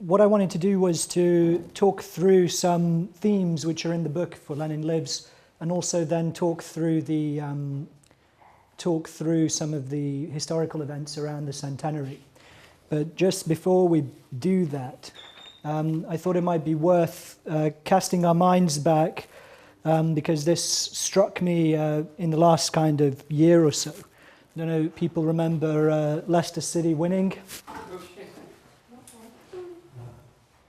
what I wanted to do was to talk through some themes which are in the book For Lenin Lives, and also then talk through some of the historical events around the centenary. But just before we do that, I thought it might be worth casting our minds back, because this struck me in the last kind of year or so. I don't know, people remember Leicester City winning?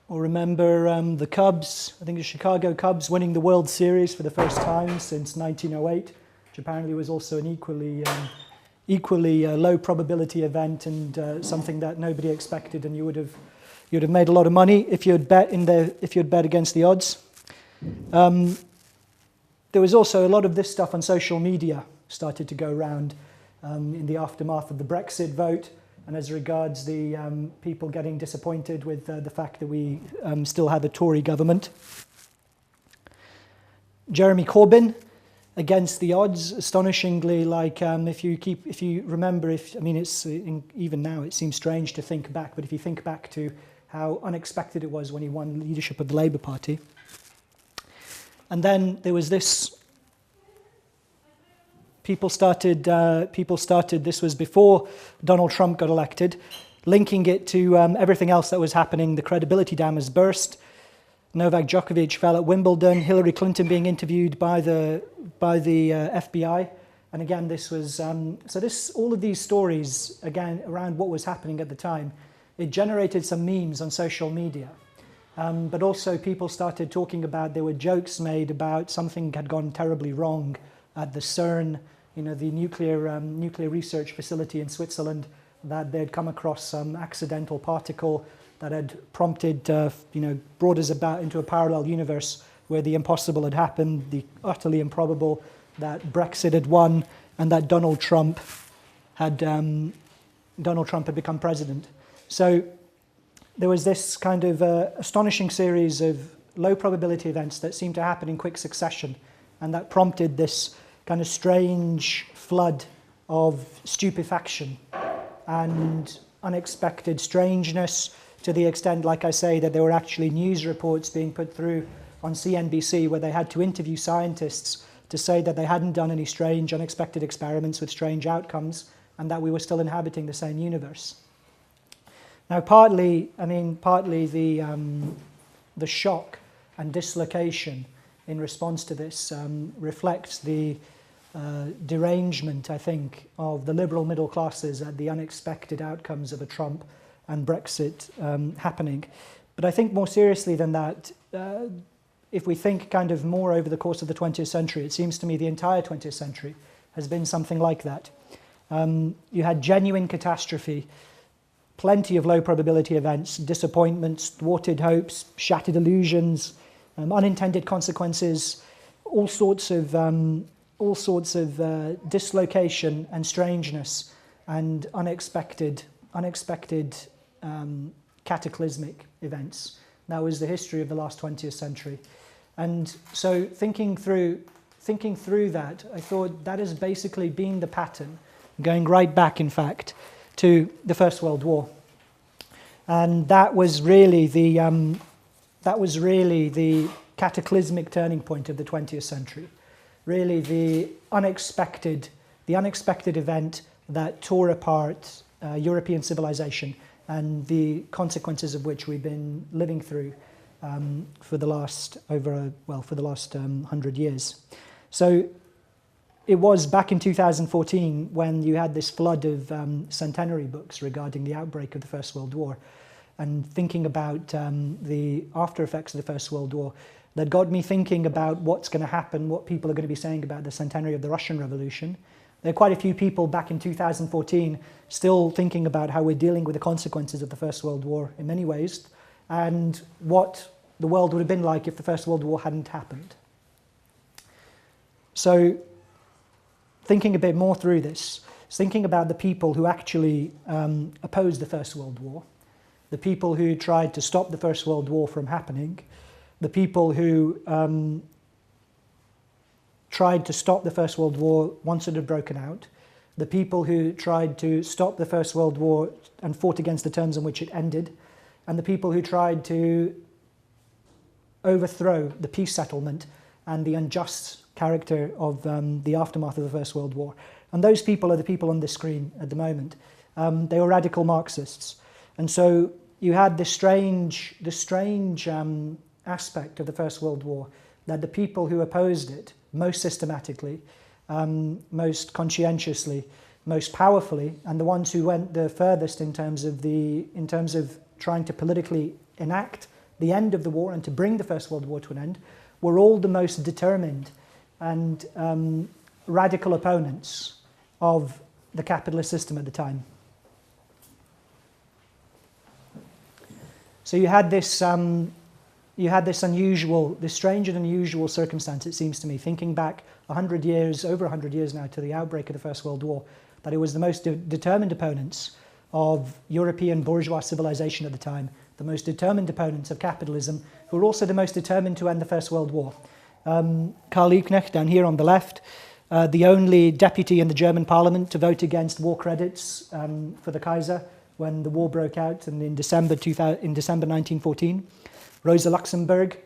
Or remember the Cubs, I think the Chicago Cubs winning the World Series for the first time since 1908, which apparently was also an equally low probability event, and something that nobody expected, and you'd have made a lot of money if you had bet against the odds. There was also a lot of this stuff on social media started to go around in the aftermath of the Brexit vote, and as regards the people getting disappointed with the fact that we still have a Tory government. Jeremy Corbyn against the odds, astonishingly, like if you remember, even now it seems strange to think back, but if you think back to how unexpected it was when he won leadership of the Labour Party. And then there was this. People started, this was before Donald Trump got elected, linking it to everything else that was happening. The credibility dam has burst. Novak Djokovic fell at Wimbledon. Hillary Clinton being interviewed by the FBI. And again, this was, all of these stories, again, around what was happening at the time, it generated some memes on social media. But also people started talking about, there were jokes made about something had gone terribly wrong at the CERN, the nuclear research facility in Switzerland, that they'd come across some accidental particle that had prompted, brought us about into a parallel universe where the impossible had happened, the utterly improbable, that Brexit had won, and that Donald Trump had become president. So there was this kind of astonishing series of low probability events that seemed to happen in quick succession, and that prompted this kind of strange flood of stupefaction and unexpected strangeness, to the extent, like I say, that there were actually news reports being put through on CNBC where they had to interview scientists to say that they hadn't done any strange, unexpected experiments with strange outcomes, and that we were still inhabiting the same universe. Now, partly the shock and dislocation in response to this reflects the derangement, I think, of the liberal middle classes at the unexpected outcomes of a Trump and Brexit happening. But I think more seriously than that, if we think kind of more over the course of the 20th century, it seems to me the entire 20th century has been something like that. You had genuine catastrophe, plenty of low probability events, disappointments, thwarted hopes, shattered illusions, unintended consequences, all sorts of dislocation and strangeness and unexpected cataclysmic events. That was the history of the last 20th century. And so thinking through that, I thought that has basically been the pattern, going right back, in fact, to the First World War. And that was really the cataclysmic turning point of the 20th century. Really the unexpected event that tore apart European civilization, and the consequences of which we've been living through for the last 100 years. So it was back in 2014 when you had this flood of centenary books regarding the outbreak of the First World War, and thinking about the after effects of the First World War, that got me thinking about what's going to happen, what people are going to be saying about the centenary of the Russian Revolution. There are quite a few people back in 2014 still thinking about how we're dealing with the consequences of the First World War in many ways, and what the world would have been like if the First World War hadn't happened. So, thinking a bit more through this, thinking about the people who actually opposed the First World War, the people who tried to stop the First World War from happening, the people who tried to stop the First World War once it had broken out, the people who tried to stop the First World War and fought against the terms on which it ended, and the people who tried to overthrow the peace settlement and the unjust character of the aftermath of the First World War. And those people are the people on the screen at the moment. They were radical Marxists. And so you had this strange aspect of the First World War, that the people who opposed it most systematically, most conscientiously, most powerfully, and the ones who went the furthest in terms of trying to politically enact the end of the war and to bring the First World War to an end, were all the most determined and radical opponents of the capitalist system at the time. So you had this strange and unusual circumstance, it seems to me, thinking back over 100 years now to the outbreak of the First World War, that it was the most determined opponents of European bourgeois civilization at the time, the most determined opponents of capitalism, who were also the most determined to end the First World War. Karl Liebknecht, down here on the left, the only deputy in the German parliament to vote against war credits for the Kaiser when the war broke out in December 1914. Rosa Luxemburg,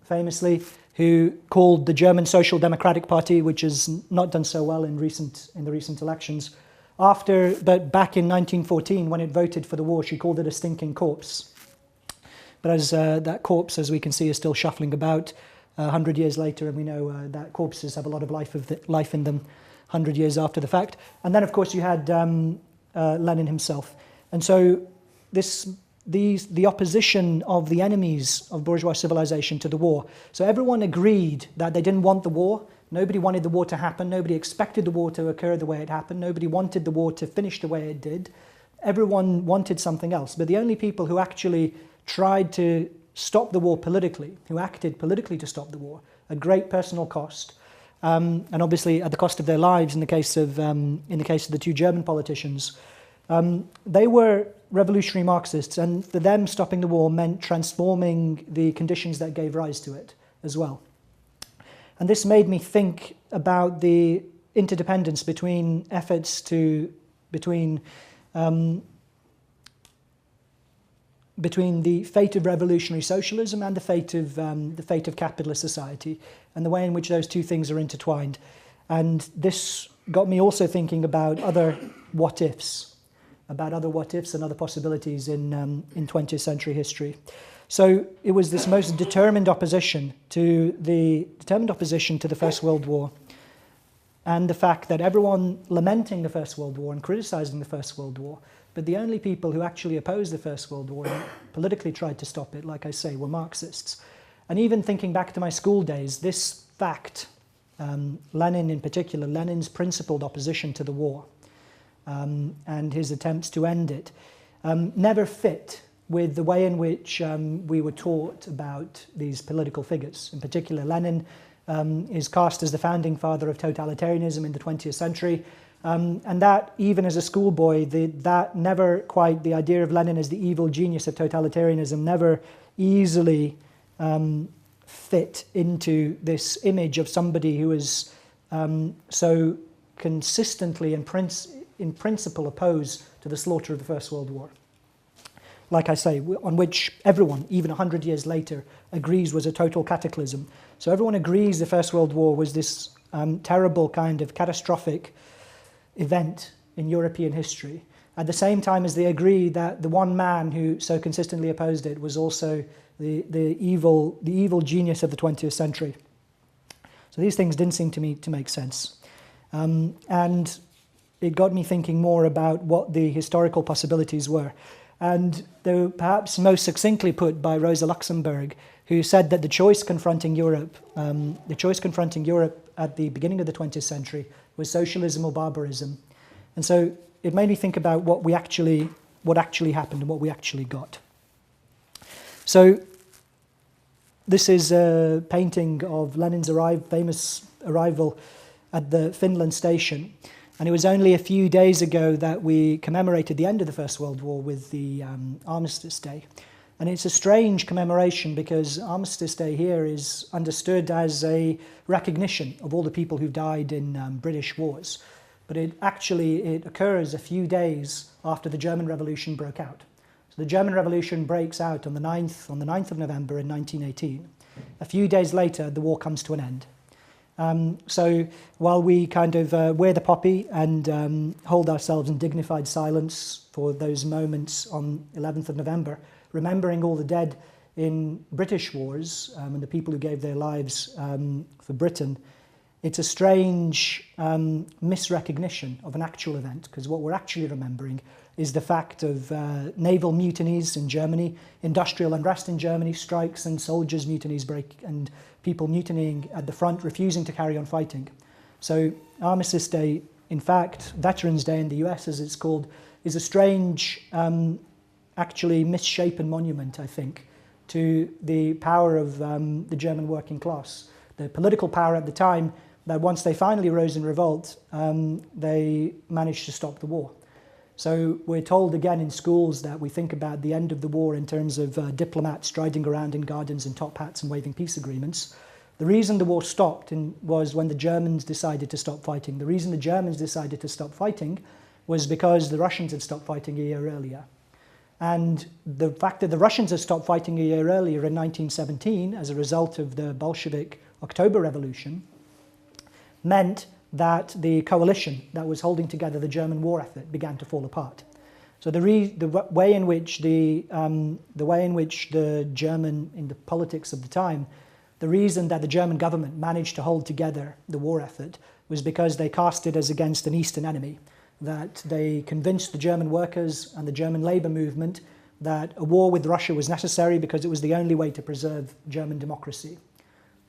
famously, who called the German Social Democratic Party, which has not done so well in the recent elections, but back in 1914, when it voted for the war, she called it a stinking corpse. But as that corpse, as we can see, is still shuffling about 100 years later, and we know that corpses have a lot of life in them 100 years after the fact. And then, of course, you had Lenin himself. And so the opposition of the enemies of bourgeois civilization to the war. So everyone agreed that they didn't want the war. Nobody wanted the war to happen. Nobody expected the war to occur the way it happened. Nobody wanted the war to finish the way it did. Everyone wanted something else. But the only people who actually tried to stop the war politically, who acted politically to stop the war, at great personal cost, and obviously at the cost of their lives in the case of the two German politicians, they were revolutionary Marxists, and for them stopping the war meant transforming the conditions that gave rise to it as well. And this made me think about the interdependence between the fate of revolutionary socialism and the fate of capitalist society, and the way in which those two things are intertwined. And this got me also thinking about other what-ifs and other possibilities in 20th century history. So it was this most determined opposition to the First World War, and the fact that everyone lamenting the First World War and criticizing the First World War, but the only people who actually opposed the First World War and politically tried to stop it, like I say, were Marxists. And even thinking back to my school days, this fact, Lenin in particular, Lenin's principled opposition to the war and his attempts to end it, never fit with the way in which we were taught about these political figures. In particular, Lenin is cast as the founding father of totalitarianism in the 20th century. And that, even as a schoolboy, the idea of Lenin as the evil genius of totalitarianism never easily fit into this image of somebody who is so consistently in principle opposed to the slaughter of the First World War. Like I say, on which everyone, even 100 years later, agrees was a total cataclysm. So everyone agrees the First World War was this terrible kind of catastrophic event in European history, at the same time as they agree that the one man who so consistently opposed it was also the evil genius of the 20th century. So these things didn't seem to me to make sense. And it got me thinking more about what the historical possibilities were. And they were perhaps most succinctly put by Rosa Luxemburg, who said that the choice confronting Europe at the beginning of the 20th century was socialism or barbarism. And so it made me think about what actually happened and what we actually got. So this is a painting of Lenin's famous arrival at the Finland station. And it was only a few days ago that we commemorated the end of the First World War with the Armistice Day. And it's a strange commemoration because Armistice Day here is understood as a recognition of all the people who died in British wars. But it occurs a few days after the German Revolution broke out. So the German Revolution breaks out on the 9th of November in 1918. A few days later, the war comes to an end. So while we kind of wear the poppy and hold ourselves in dignified silence for those moments on 11th of November, remembering all the dead in British wars and the people who gave their lives for Britain, it's a strange misrecognition of an actual event, because what we're actually remembering is the fact of naval mutinies in Germany, industrial unrest in Germany, strikes and soldiers' mutinies and people mutinying at the front, refusing to carry on fighting. So Armistice Day, in fact, Veterans Day in the US, as it's called, is a strange, actually misshapen monument, I think, to the power of the German working class. The political power at the time, that once they finally rose in revolt, they managed to stop the war. So we're told again in schools that we think about the end of the war in terms of diplomats striding around in gardens in top hats and waving peace agreements. The reason the war stopped was when the Germans decided to stop fighting. The reason the Germans decided to stop fighting was because the Russians had stopped fighting a year earlier. And the fact that the Russians had stopped fighting a year earlier in 1917 as a result of the Bolshevik October Revolution meant that the coalition that was holding together the German war effort began to fall apart. So the way in which the German, in the politics of the time, the reason that the German government managed to hold together the war effort was because they cast it as against an Eastern enemy, that they convinced the German workers and the German labor movement that a war with Russia was necessary because it was the only way to preserve German democracy.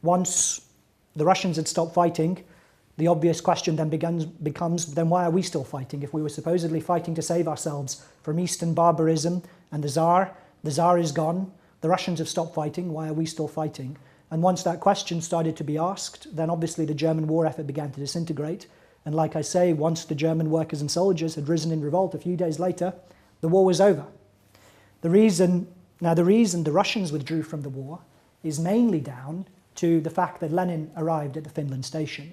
Once the Russians had stopped fighting, the obvious question then becomes, then why are we still fighting? If we were supposedly fighting to save ourselves from Eastern barbarism and the Tsar is gone, the Russians have stopped fighting, why are we still fighting? And once that question started to be asked, then obviously the German war effort began to disintegrate. And like I say, once the German workers and soldiers had risen in revolt a few days later, the war was over. The reason the Russians withdrew from the war is mainly down to the fact that Lenin arrived at the Finland station.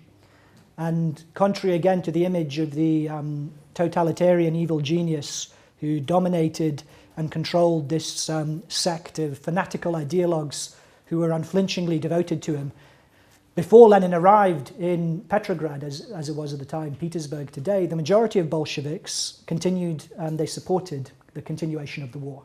And contrary again to the image of the totalitarian evil genius who dominated and controlled this sect of fanatical ideologues who were unflinchingly devoted to him, before Lenin arrived in Petrograd, as it was at the time, Petersburg today, the majority of Bolsheviks continued and they supported the continuation of the war.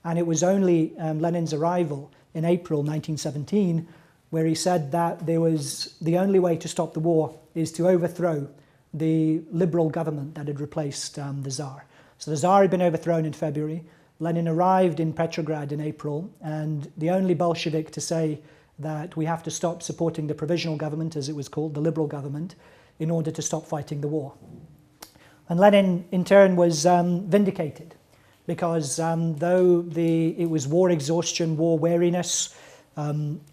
And it was only Lenin's arrival in April 1917 where he said that there was the only way to stop the war is to overthrow the liberal government that had replaced the Tsar. So the Tsar had been overthrown in February. Lenin arrived in Petrograd in April, and the only Bolshevik to say that we have to stop supporting the provisional government, as it was called, the liberal government, in order to stop fighting the war. And Lenin, in turn, was vindicated, because though it was war exhaustion, war weariness,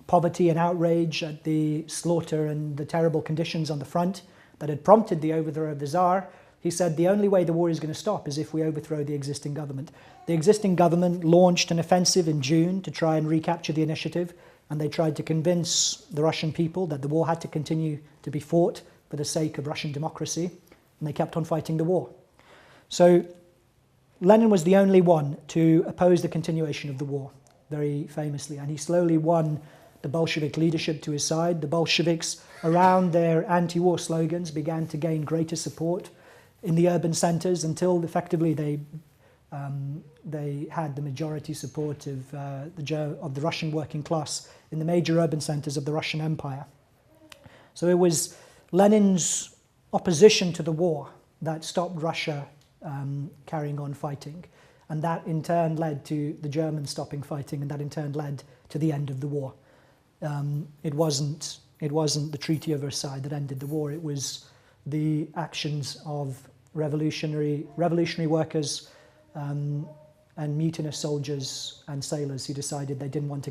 poverty and outrage at the slaughter and the terrible conditions on the front that had prompted the overthrow of the Tsar, he said the only way the war is going to stop is if we overthrow the existing government. The existing government launched an offensive in June to try and recapture the initiative, and they tried to convince the Russian people that the war had to continue to be fought for the sake of Russian democracy, and they kept on fighting the war. So Lenin was the only one to oppose the continuation of the war, very famously, and he slowly won the Bolshevik leadership to his side. The Bolsheviks, around their anti-war slogans, began to gain greater support in the urban centres until effectively they had the majority support of the Russian working class in the major urban centres of the Russian Empire. So it was Lenin's opposition to the war that stopped Russia carrying on fighting. And that in turn led to the Germans stopping fighting, and that in turn led to the end of the war. It wasn't the Treaty of Versailles that ended the war. It was the actions of revolutionary workers and mutinous soldiers and sailors who decided they didn't want to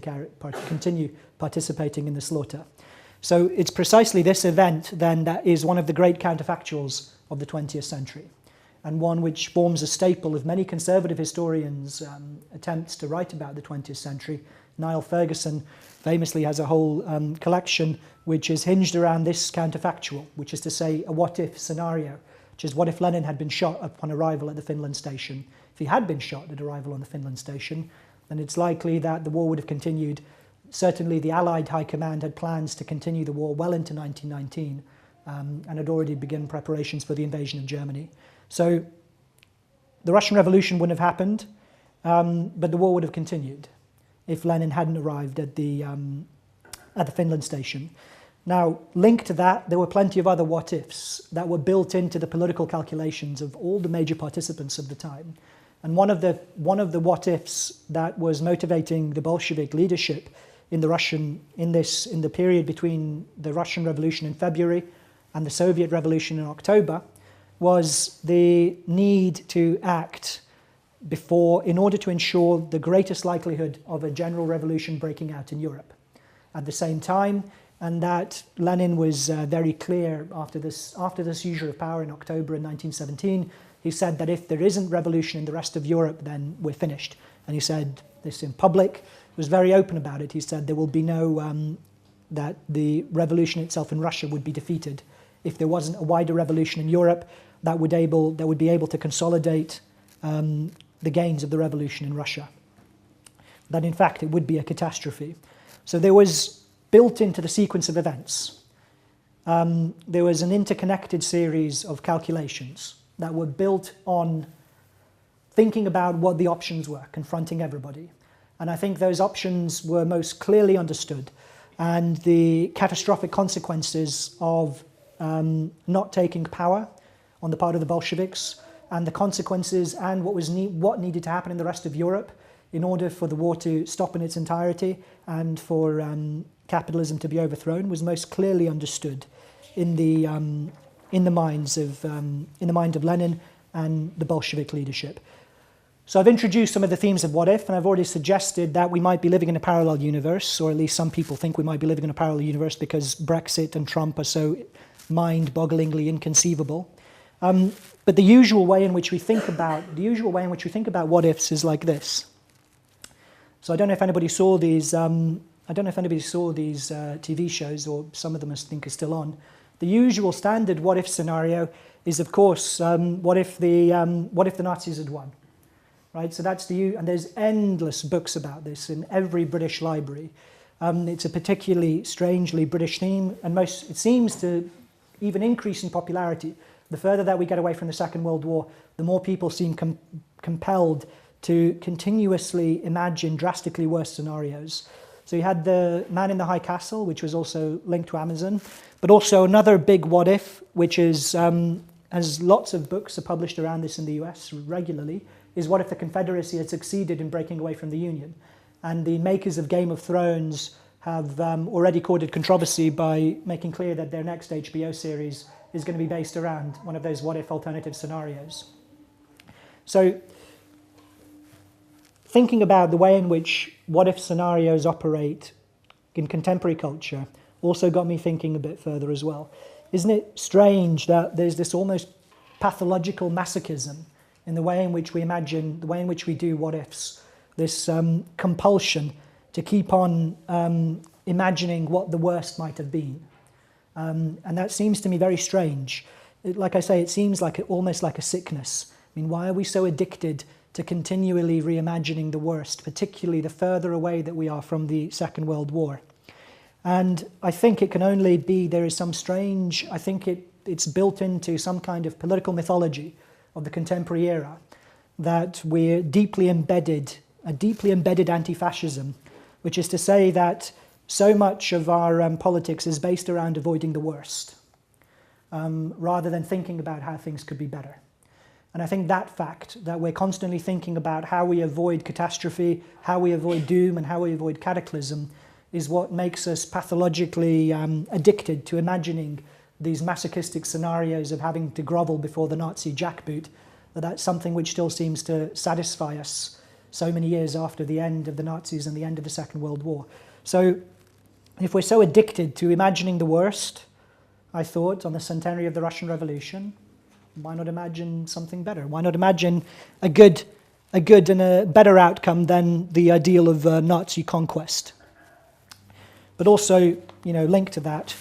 continue participating in the slaughter. So it's precisely this event then that is one of the great counterfactuals of the 20th century, and one which forms a staple of many conservative historians' attempts to write about the 20th century. Niall Ferguson famously has a whole collection which is hinged around this counterfactual, which is to say a what-if scenario, which is what if Lenin had been shot upon arrival at the Finland station? if he had been shot at arrival on the Finland station, then it's likely that the war would have continued. Certainly the Allied High Command had plans to continue the war well into 1919 and had already begun preparations for the invasion of Germany. So the Russian Revolution wouldn't have happened, but the war would have continued if Lenin hadn't arrived at the Finland station. Now, linked to that, there were plenty of other what-ifs that were built into the political calculations of all the major participants of the time. And one of the what-ifs that was motivating the Bolshevik leadership in the period between the Russian Revolution in February and the Soviet Revolution in October was the need to act in order to ensure the greatest likelihood of a general revolution breaking out in Europe at the same time, and that Lenin was very clear after this seizure of power in October in 1917. He said that if there isn't revolution in the rest of Europe, then we're finished. And he said this in public, was very open about it. He said there will be that the revolution itself in Russia would be defeated if there wasn't a wider revolution in Europe that would be able to consolidate the gains of the revolution in Russia. That in fact it would be a catastrophe. So there was built into the sequence of events, there was an interconnected series of calculations that were built on thinking about what the options were, confronting everybody. And I think those options were most clearly understood, and the catastrophic consequences of not taking power on the part of the Bolsheviks, and the consequences and what needed to happen in the rest of Europe in order for the war to stop in its entirety and for capitalism to be overthrown was most clearly understood in the mind of Lenin and the Bolshevik leadership. So I've introduced some of the themes of what if, and I've already suggested that we might be living in a parallel universe, or at least some people think we might be living in a parallel universe because Brexit and Trump are so mind-bogglingly inconceivable. But the usual way in which we think about what ifs is like this. So I don't know if anybody saw these. TV shows, or some of them I think are still on. The usual standard what if scenario is, of course, what if the Nazis had won, right? So and there's endless books about this in every British library. It's a particularly strangely British theme, and it seems to even increase in popularity. The further that we get away from the Second World War, the more people seem compelled to continuously imagine drastically worse scenarios. So you had the Man in the High Castle, which was also linked to Amazon, but also another big what if, which has lots of books are published around this in the US regularly, is what if the Confederacy had succeeded in breaking away from the Union? And the makers of Game of Thrones have already courted controversy by making clear that their next HBO series is going to be based around one of those what if alternative scenarios. So thinking about the way in which what if scenarios operate in contemporary culture also got me thinking a bit further as well. Isn't it strange that there's this almost pathological masochism in the way in which we imagine, the way in which we do what ifs, this compulsion to keep on imagining what the worst might have been. And that seems to me very strange. Like I say, it seems almost like a sickness. I mean, why are we so addicted to continually reimagining the worst, particularly the further away that we are from the Second World War? And I think it can only be, I think it's built into some kind of political mythology of the contemporary era, that we're a deeply embedded anti-fascism, which is to say that so much of our politics is based around avoiding the worst, rather than thinking about how things could be better. And I think that fact, that we're constantly thinking about how we avoid catastrophe, how we avoid doom, and how we avoid cataclysm, is what makes us pathologically addicted to imagining these masochistic scenarios of having to grovel before the Nazi jackboot. That's something which still seems to satisfy us so many years after the end of the Nazis and the end of the Second World War. So if we're so addicted to imagining the worst, I thought, on the centenary of the Russian Revolution, why not imagine something better? Why not imagine a good and a better outcome than the ideal of Nazi conquest? But also, linked to that,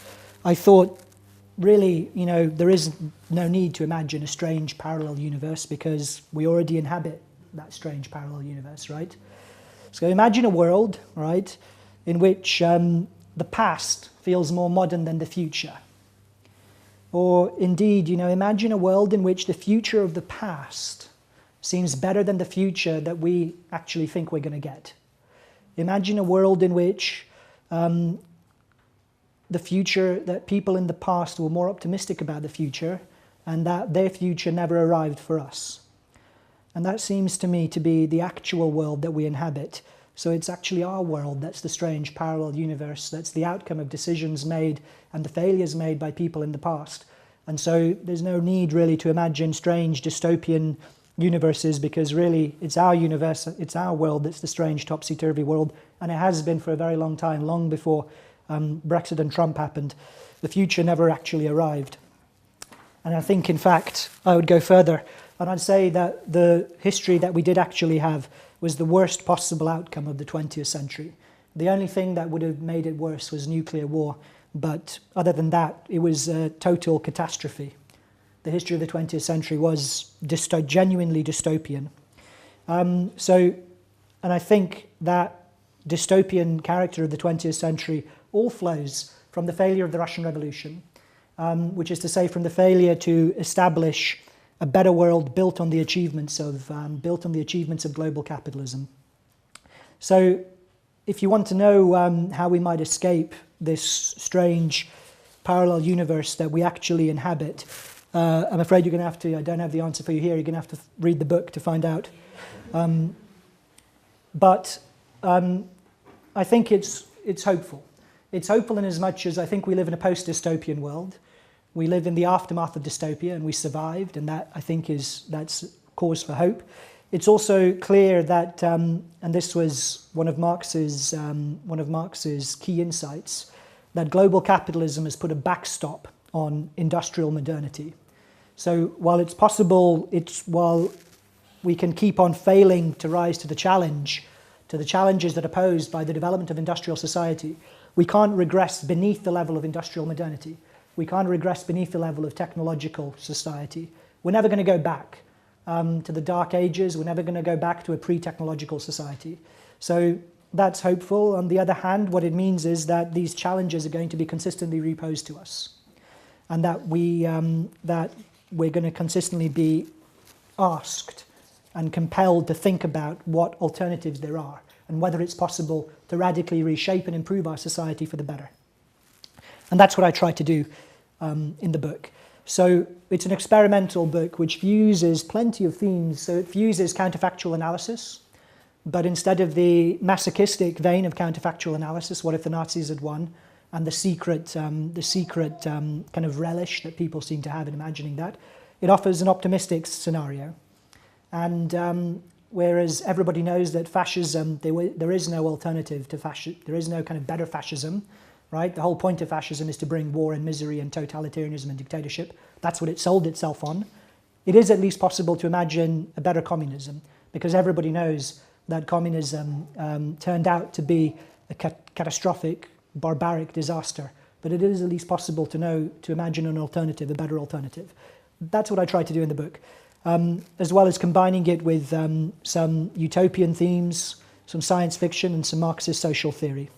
I thought, really, there is no need to imagine a strange parallel universe, because we already inhabit that strange parallel universe, right? So imagine a world, right, in which the past feels more modern than the future. Or indeed, imagine a world in which the future of the past seems better than the future that we actually think we're going to get. Imagine a world in which the future, that people in the past were more optimistic about the future and that their future never arrived for us. And that seems to me to be the actual world that we inhabit. So it's actually our world that's the strange parallel universe, that's the outcome of decisions made and the failures made by people in the past. And so there's no need really to imagine strange dystopian universes, because really it's our universe, it's our world that's the strange topsy-turvy world, and it has been for a very long time, long before Brexit and Trump happened. The future never actually arrived. And I think, in fact, I would go further, and I'd say that the history that we did actually have was the worst possible outcome of the 20th century. The only thing that would have made it worse was nuclear war, but other than that, it was a total catastrophe. The history of the 20th century was genuinely dystopian. And I think that dystopian character of the 20th century all flows from the failure of the Russian Revolution, which is to say, from the failure to establish a better world built on the achievements of global capitalism. So, if you want to know how we might escape this strange parallel universe that we actually inhabit, I'm afraid you're going to have to. I don't have the answer for you here. You're going to have to read the book to find out. But I think it's hopeful. It's hopeful in as much as I think we live in a post-dystopian world. We live in the aftermath of dystopia, and we survived, and that I think that's cause for hope. It's also clear that, and this was one of Marx's key insights, that global capitalism has put a backstop on industrial modernity. So while it's possible, while we can keep on failing to rise to the challenges that are posed by the development of industrial society, we can't regress beneath the level of industrial modernity. We can't regress beneath the level of technological society. We're never going to go back to the Dark Ages. We're never going to go back to a pre-technological society. So that's hopeful. On the other hand, what it means is that these challenges are going to be consistently reposed to us, and that we're going to consistently be asked and compelled to think about what alternatives there are and whether it's possible to radically reshape and improve our society for the better. And that's what I try to do in the book. So it's an experimental book which fuses plenty of themes. So it fuses counterfactual analysis, but instead of the masochistic vein of counterfactual analysis, what if the Nazis had won, and the secret kind of relish that people seem to have in imagining that, it offers an optimistic scenario. And whereas everybody knows that fascism, there is no alternative to fascism, there is no kind of better fascism, right? The whole point of fascism is to bring war and misery and totalitarianism and dictatorship. That's what it sold itself on. It is at least possible to imagine a better communism, because everybody knows that communism turned out to be a catastrophic, barbaric disaster. But it is at least possible to imagine an alternative, a better alternative. That's what I try to do in the book, as well as combining it with some utopian themes, some science fiction, and some Marxist social theory.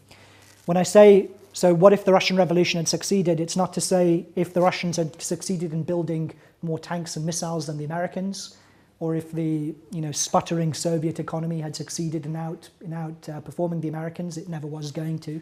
When I say, so what if the Russian Revolution had succeeded, it's not to say if the Russians had succeeded in building more tanks and missiles than the Americans, or if the sputtering Soviet economy had succeeded in outperforming the Americans. It never was going to.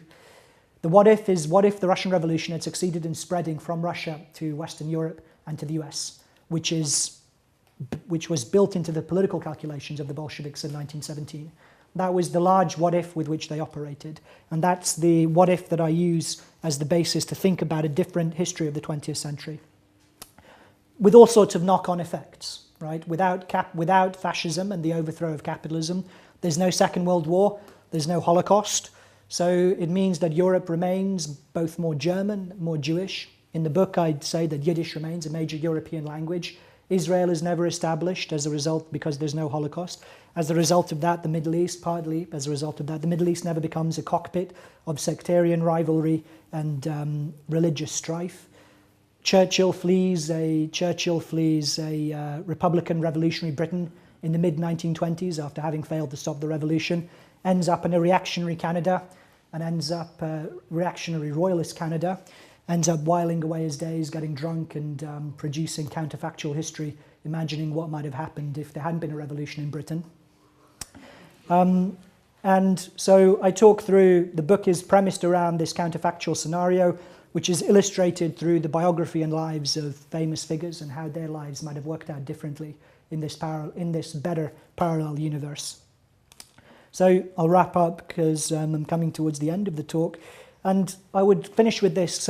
The what if is, what if the Russian Revolution had succeeded in spreading from Russia to Western Europe and to the US, which was built into the political calculations of the Bolsheviks in 1917. That was the large what if with which they operated. And that's the what if that I use as the basis to think about a different history of the 20th century, with all sorts of knock-on effects, right? Without fascism and the overthrow of capitalism, there's no Second World War, there's no Holocaust. So it means that Europe remains both more German, more Jewish. In the book, I'd say that Yiddish remains a major European language. Israel is never established as a result, because there's no Holocaust. As a result of that, the Middle East, partly as a result of that, the Middle East never becomes a cockpit of sectarian rivalry and religious strife. Churchill flees a Republican revolutionary Britain in the mid-1920s after having failed to stop the revolution, ends up in a reactionary Canada and ends up reactionary royalist Canada, ends up whiling away his days, getting drunk and producing counterfactual history, imagining what might have happened if there hadn't been a revolution in Britain. And so I talk through, the book is premised around this counterfactual scenario, which is illustrated through the biography and lives of famous figures and how their lives might have worked out differently in this better parallel universe. So I'll wrap up because I'm coming towards the end of the talk. And I would finish with this.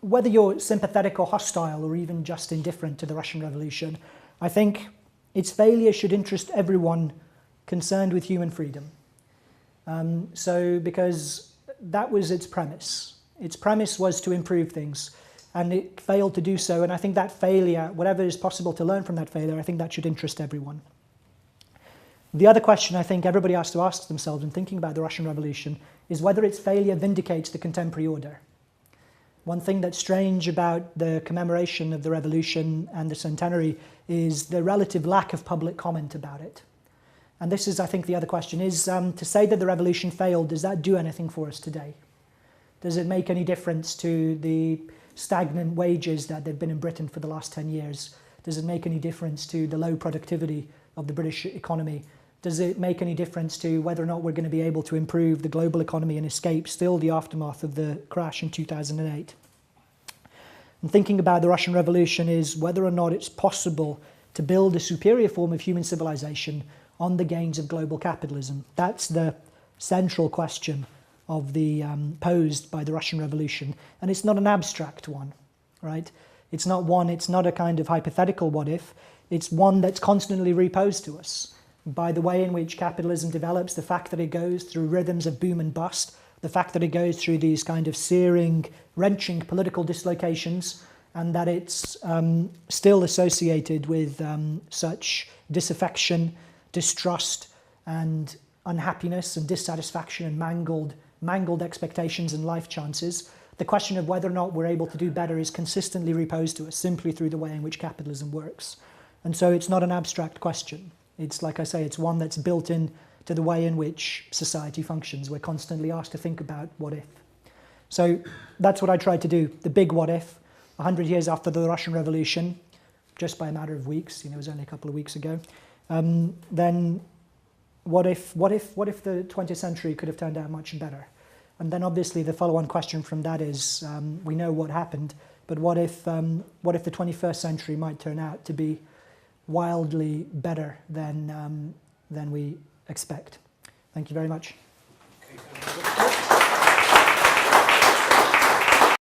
Whether you're sympathetic or hostile or even just indifferent to the Russian Revolution, I think its failure should interest everyone concerned with human freedom. Because that was its premise. Its premise was to improve things, and it failed to do so. And I think that failure, whatever is possible to learn from that failure, I think that should interest everyone. The other question I think everybody has to ask themselves in thinking about the Russian Revolution is whether its failure vindicates the contemporary order. One thing that's strange about the commemoration of the revolution and the centenary is the relative lack of public comment about it. And this is, I think, the other question, is to say that the revolution failed, does that do anything for us today? Does it make any difference to the stagnant wages that they've been in Britain for the last 10 years? Does it make any difference to the low productivity of the British economy? Does it make any difference to whether or not we're going to be able to improve the global economy and escape still the aftermath of the crash in 2008? And thinking about the Russian Revolution is whether or not it's possible to build a superior form of human civilization on the gains of global capitalism. That's the central question of the posed by the Russian Revolution. And it's not an abstract one, right? It's not a kind of hypothetical what if. It's one that's constantly reposed to us by the way in which capitalism develops, the fact that it goes through rhythms of boom and bust, the fact that it goes through these kind of searing, wrenching political dislocations, and that it's still associated with such disaffection, distrust, and unhappiness and dissatisfaction and mangled expectations and life chances. The question of whether or not we're able to do better is consistently reposed to us simply through the way in which capitalism works. And so it's not an abstract question. It's, like I say, it's one that's built in to the way in which society functions. We're constantly asked to think about what if. So that's what I tried to do. The big what if, 100 years after the Russian Revolution, just by a matter of weeks, it was only a couple of weeks ago, then what if the 20th century could have turned out much better? And then obviously the follow-on question from that is, we know what happened, but what if the 21st century might turn out to be wildly better than we expect? Thank you very much. Okay.